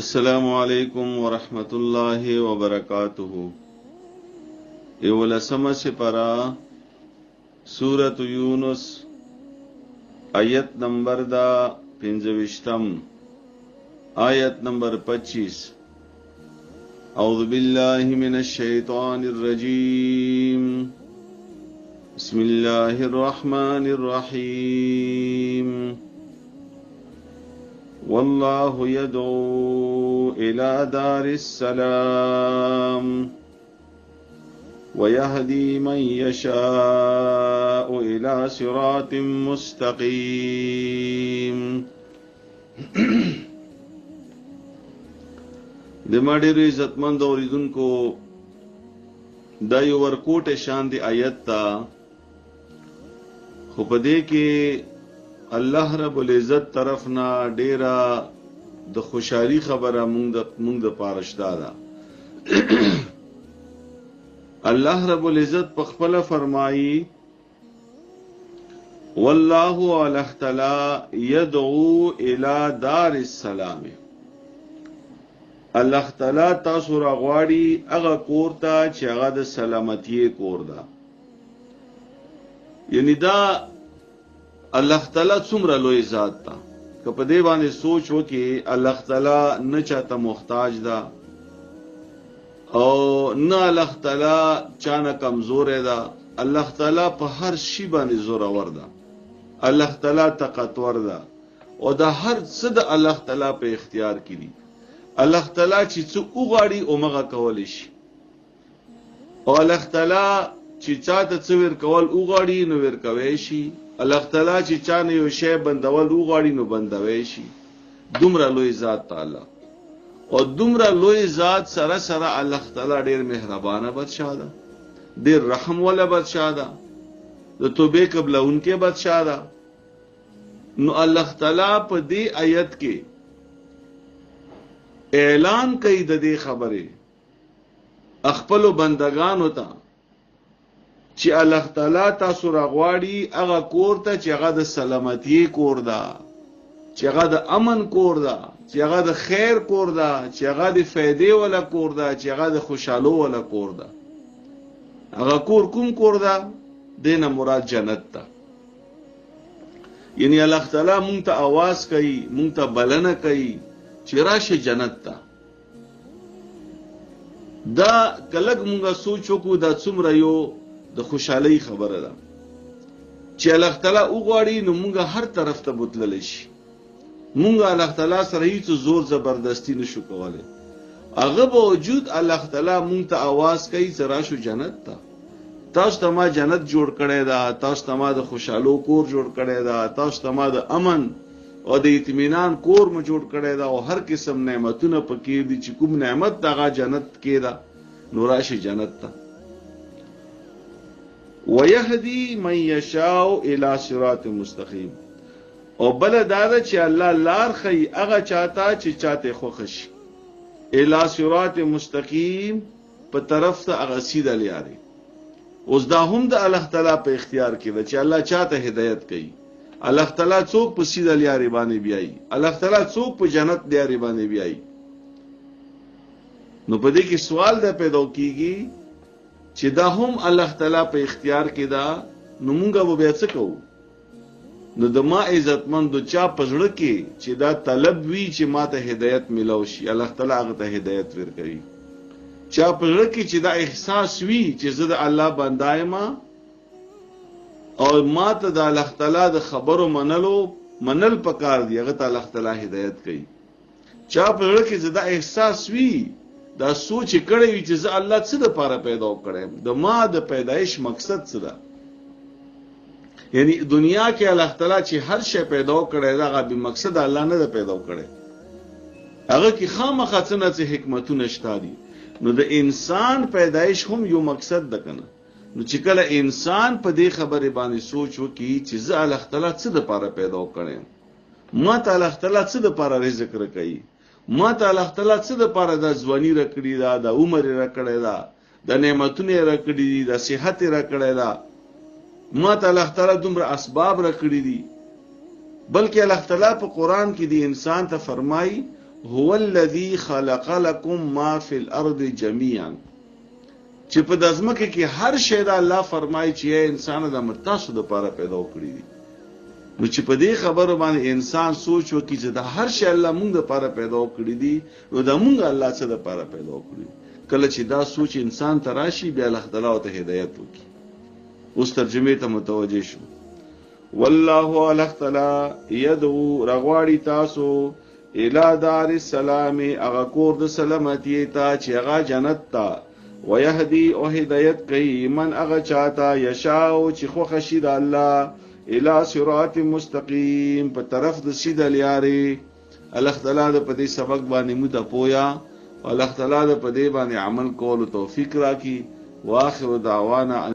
السلام علیکم ورحمۃ اللہ وبرکاتہ. اولسم سپارہ سورۃ یونس آیت نمبر دا 25 آیت نمبر 25. اعوذ باللہ من الشیطان الرجیم بسم اللہ الرحمن الرحیم. واللہ یدعو الى دار السلام ویہدی من یشاء الى صراط مستقیم. دما ډېر عزتمند اوریدونکو دا یو ورکوټه شان دی آیت تا خو په دې کې الله رب العزت طرفنا ډیره د خوشحالي خبره مونږ د پارشدا ده. الله رب العزت په خپل فرمایي والله الله تعالی يدعو الى دار السلام. الله تعالی تاسو راغواړي هغه کور ته چې هغه د سلامتی کور ده. یعنی دا الله تعالی څومره لوی ذات ده که په دې باندې سوچ وکړي. الله تعالی نه چاته محتاج ده او نه الله تعالی چانه کمزور ده. الله تعالی په هر شی باندې زورور ده. الله تعالی طاقتور ده او دا هر څه د الله تعالی په اختیار کې دي. الله تعالی چې څه وغواړي اومغه کولی شي او الله تعالی چې چاته څه ورکول وغواړي نو ورکوي شي. الله تعالی چې چانه یو شی بندول وغواړي نو بندوي شي. دومره لوی ذات تعالی او دومره لوی ذات سره سره الله تعالی ډیر مهربانه بادشاہ ده، ډیر رحم ولا بادشاہ ده، د توبې قبلونکې بادشاہ ده. نو الله تعالی په دې آیت کې اعلان کوي د دې خبره خپل بندگانو ته چې الله تعالی تاسو راغواړي هغه کور ته چې هغه د سلامتی کور ده، چې هغه د امن کور ده، چې هغه د خیر کور ده، چې هغه د فائدې ولا کور ده، چې هغه د خوشحالو ولا کور ده. هغه کور کوم کور ده؟ دینه مراد جنت ده. یعنی الله تعالی مونږ ته आवाज کوي، مونږ ته بلنه کوي چې راشه جنت ته. دا کلک مونږه سوچ وکړو دا څومره یو د خوشحالي خبره ده چې الله تعالی وغواړي نو مونږ هر طرف ته بوتللی شي. مونږ الله تعالی سره هیڅ زور زبردستی نشو کولای. هغه باوجود الله تعالی مونږ ته आवाज کوي چې راشو جنت ته. تاسو ته ما جنت جوړ کړی دا، تاسو ته ما د خوشحالو کور جوړ کړی دا، تاسو ته ما د امن او د اطمینان کور مو جوړ کړی دا او هر قسم نعمتونه پکې دي چې کوم نعمت دغه جنت کې ده نو راشي جنت ته. ويهدي من يشاء الى صراط مستقيم. او بل دا چې الله لار خي هغه چاته چې چاته خوښ شي. الى صراط مستقيم په طرف ته هغه سیده لاري. اوس دا هم د الله تعالی په اختیار کې ده چې الله چاته هدایت کوي. الله تعالی څوک په سیده لاري باندې بیایي، الله تعالی څوک په جنت لاري باندې بیایي. نو په دې کې سوال ده پیدا کیږي چې دا هم الله تعالی په اختیار کې ده نو مونږه به بیا څه کوو؟ نو د ما عزتمند چا په زړه کې چې دا طلب وي چې ما ته هدایت ملو شي، الله تعالی هغه ته هدایت ورکوي. چا په زړه کې چې دا احساس وي چې زه د الله بنده یم او ما ته د الله تعالی د خبرو منل پکار دی، هغه ته الله تعالی هدایت کوي. چا په زړه کې چې دا احساس وي، دا سوچ کړی وي چې زه الله څه د پاره پیدا کړم، د ما د پیدایش مقصد څه ده. یعنی دنیا کې الله تعالی چې هر شی پیدا کړی دا هغه به مقصد الله نه ده پیدا کړی، هغه کې خامخا څه نه څه حکمتونه شته دي. نو د انسان پیدایش هم یو مقصد ده کنه. نو چې کله انسان په دې خبره باندې سوچ وکړي چې زه الله تعالی څه د پاره پیدا کړم، ما ته الله تعالی څه د پاره رزق راکړي، ما ته الله تعالی څه د پاره د ځواني راکړي دا، د عمر راکړي دا، د نعمتونو راکړي دي، د صحت راکړي دا، ما ته الله تعالی دومره اسباب راکړي دي. بلکې الله تعالی په قران کې دی انسان ته فرمایي هو الذي خلق لكم ما في الارض جميعا چې په د ځمکه کې هر شی دا الله فرمایي چې انسان د متاسو د پاره پیدا کړی دی. نو چې په دې خبره باندې انسان سوچ وکړي چې دا هر شی الله موږ د پاره پیدا کړی دی، نو دا موږ الله څخه د پاره پیدا کړی. کله چې دا سوچ انسان ته راشي بیا الله تعالی ته هدایت وکړي. اوس ترجمه ته متوجه شو. والله الله تعالی يدعو رغواړي تاسو الى دار السلام هغه کور د سلامتی ته چې هغه جنت ته، ويهدي او هدایت کوي من هغه چاته یشاء چې خو خشید الله الى صراط مستقیم په طرف د سیده لارې. الله تعالی د پدې سبق باندې مو ته پویا، الله تعالی د پدې باندې عمل کولو توفیق راکړي. واخر دعوانا